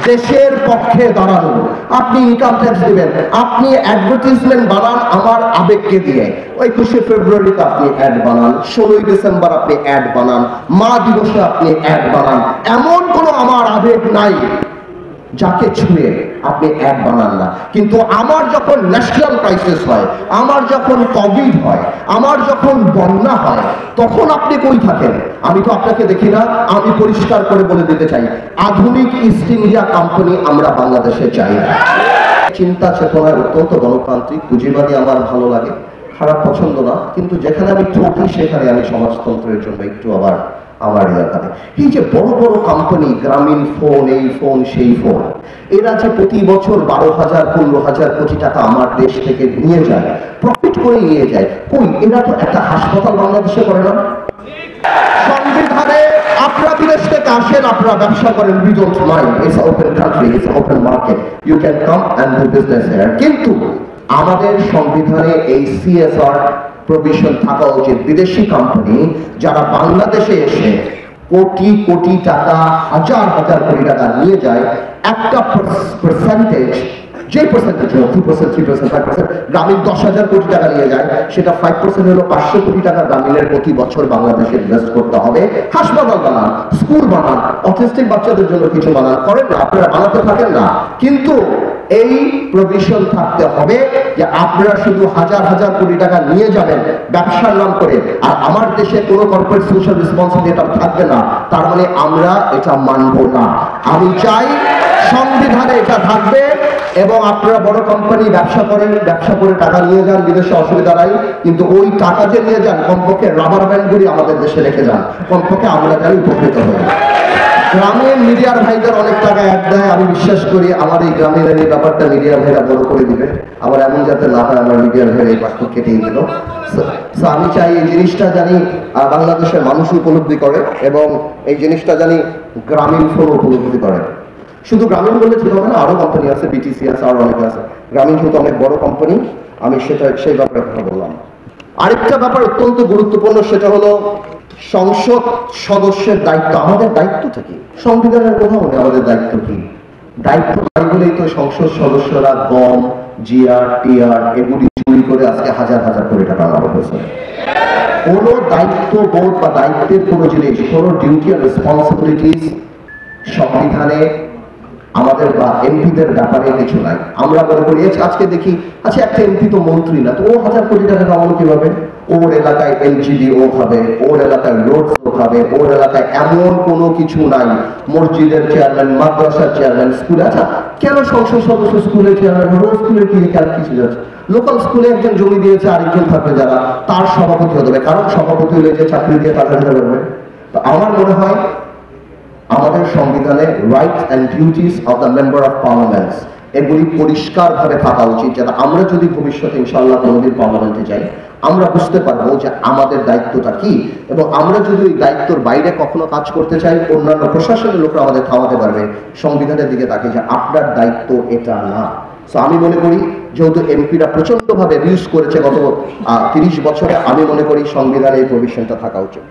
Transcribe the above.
দেশের পক্ষে দাঁড়ানো। আপনি ইনকাম ট্যাক্স দিবেন, আপনি অ্যাডভার্টাইজমেন্ট বানান আমার আবেগকে দিয়ে। 21শে ফেব্রুয়ারিতে আপনি অ্যাড বানান, 16ই ডিসেম্বর আপনি অ্যাড বানান, মা দিবসে আপনি অ্যাড বানান। এমন কোনো আমার আবেগ নাই যাকে ছুঁয়ে আপনি অ্যাড বানান না। কিন্তু আমার যখন ন্যাশনাল ক্রাইসিস হয়, আমার যখন কোভিড হয়, আমার যখন বন্যা হয়, তখন আপনি কই থাকেন? আমি তো আপনাকে দেখি না। আমি পরিষ্কার করে বলে দিতে চাই, আধুনিক ইস্ট ইন্ডিয়া কোম্পানি আমরা বাংলাদেশে চাই না। চিন্তা চেতনার অত্যন্ত গণতান্ত্রিক, পুঁজিবাদী আমার ভালো লাগে, খারাপ পছন্দ না। কিন্তু যেখানে আমি ঠকি সেখানে আমি সমাজতন্ত্রের জন্য একটু আবার আমার এলাকায় এই যে বড় বড় কোম্পানি, গ্রামীণ ফোন, এই ফোন সেই ফোন, এরা যে প্রতি বছর 12,000 15,000 কোটি টাকা আমার দেশ থেকে নিয়ে যায়, প্রফিট করে নিয়ে যায়, কই এরা তো একটা হাসপাতাল বাংলাদেশে করে না। সংবিধানে আপনারা বিদেশ থেকে আসেন, আপনারা ব্যবসা করেন, we don't mind, it's open country, it's open market, you can come and do business here. কিন্তু আমাদের সংবিধানে এই CSR প্রভিশন থাকা উচিত। বিদেশি কোম্পানি যারা বাংলাদেশে এসে কোটি কোটি টাকা, হাজার হাজার কোটি টাকা নিয়ে যায়, একটা পার্সেন্টেজ, যে পার্সেন্টেজ 2%, 3%, 5%, গ্রামীণ 10,000 কোটি টাকা নিয়ে যায়, সেটা 5% হলো 500 কোটি টাকা গ্রামীণের প্রতি বছর বাংলাদেশে ইনভেস্ট করতে হবে। হাসপাতাল বানান, স্কুল বানান, অটিস্টিক বাচ্চাদের জন্য কিছু বানান, করেন না আপনারা, বানাতে থাকেন না। কিন্তু এই প্রভিশন থাকতে হবে যে আপনারা শুধু হাজার হাজার কোটি টাকা নিয়ে যাবেন ব্যবসার নাম করে, আর আমার দেশে কোনো কর্পোরেট সোশ্যাল রেসপন্সিবিলিটি থাকবে না। তার মানে আমরা এটা মানব না। আমি চাই সংবিধানে এটা থাকবে, এবং আপনারা বড় কোম্পানি ব্যবসা করেন, ব্যবসা করে টাকা নিয়ে যান বিদেশে, অসুবিধা নাই। কিন্তু ওই টাকা যে নিয়ে যান, কমপক্ষে রাবার ব্যান্ডগুলি আমাদের দেশে রেখে যান, কমপক্ষে আমরা যাই উপকৃত হই। গ্রামের মিডিয়ার ভাইদের অনেক টাকা অ্যাড দেয়, আমি বিশ্বাস করি আমার এই গ্রামের এই ব্যাপারটা মিডিয়া ভাইরা বড় করে দিবে। আবার এমন যাতে না হয় আমার মিডিয়ার ভাইরা এই পাসপোর্ট কেটেই দিল। আমি চাই এই জিনিসটা জানি বাংলাদেশের মানুষ উপলব্ধি করে, এবং এই জিনিসটা জানি গ্রামীণ ফোন উপলব্ধি করে। শুধু গ্রামীণ বললে ঠিক হবে না, আরো কোম্পানি আছে, BTC আছে, আরো অনেক আছে। গ্রামীণ কিন্তু অনেক বড় কোম্পানি, আমি সেই ব্যাপারে কথা বললাম। আরেকটা ব্যাপার অত্যন্ত গুরুত্বপূর্ণ, সেটা হলো সংসদ সদস্যের দায়িত্ব। আমাদের দায়িত্বটা কি? সংবিধানের কোথাও নেই আমাদের দায়িত্ব কি। দায়িত্ব নাই বলেই তো সংসদ সদস্যরা গম, জিআর, টিআর এগুলি চুরি করে আজকে হাজার হাজার কোটি টাকা লাভ হয়েছে। কোনো দায়িত্ব বোধ বা দায়িত্বের কোনো জিনিস, কোনো ডিউটি আর রেসপন্সিবিলিটিস সংবিধানে আমাদের বা এমপিদের ব্যাপারে কিছু নাই। আমরা মনে করি আজকে দেখি, আচ্ছা একটা এমপি তো মন্ত্রী না, তো ও হাজার কোটি টাকা কামানো কিভাবে? ওর এলাকায় LGD ও খাবে, ওর এলাকায় রোডস ও খাবে, ওর এলাকায় এমন কোনো কিছু নাই। মসজিদের চেয়ারম্যান, মাদ্রাসার চেয়ারম্যান, স্কুলে, আচ্ছা কেন সংসদ সদস্য স্কুলের চেয়ারম্যান হবে? স্কুলের কি কিছু যাচ্ছে? লোকাল স্কুলে একজন জমি দিয়েছে, আরেকজন থাকবে যারা, তার সভাপতি হতে হবে। কারণ সভাপতি হলে যে চাকরি দিয়ে টাকা দিতে পারবে। তো আমার মনে হয় আমাদের সংবিধানে rights and duties of the member of parliaments এগুলি পরিষ্কারভাবে থাকা উচিত, যাতে আমরা যদি ভবিষ্যতে ইনশাআল্লাহ কোনোদিন পার্লামেন্টে যাই, আমরা বুঝতে পারবো যে আমাদের দায়িত্বটা কি। এবং আমরা যদি ওই দায়িত্বের বাইরে কখনো কাজ করতে চাই, অন্যান্য প্রশাসনের লোকরা আমাদের থামাতে পারবে। সংবিধানের দিকে তাকিয়ে যে আপনার দায়িত্ব এটা না। সো আমি মনে করি যেহেতু এমপিরা প্রচন্ডভাবে অ্যাবিউজ করেছে গত 30 বছরে, আমি মনে করি সংবিধানে এই প্রভিশনটা থাকা উচিত।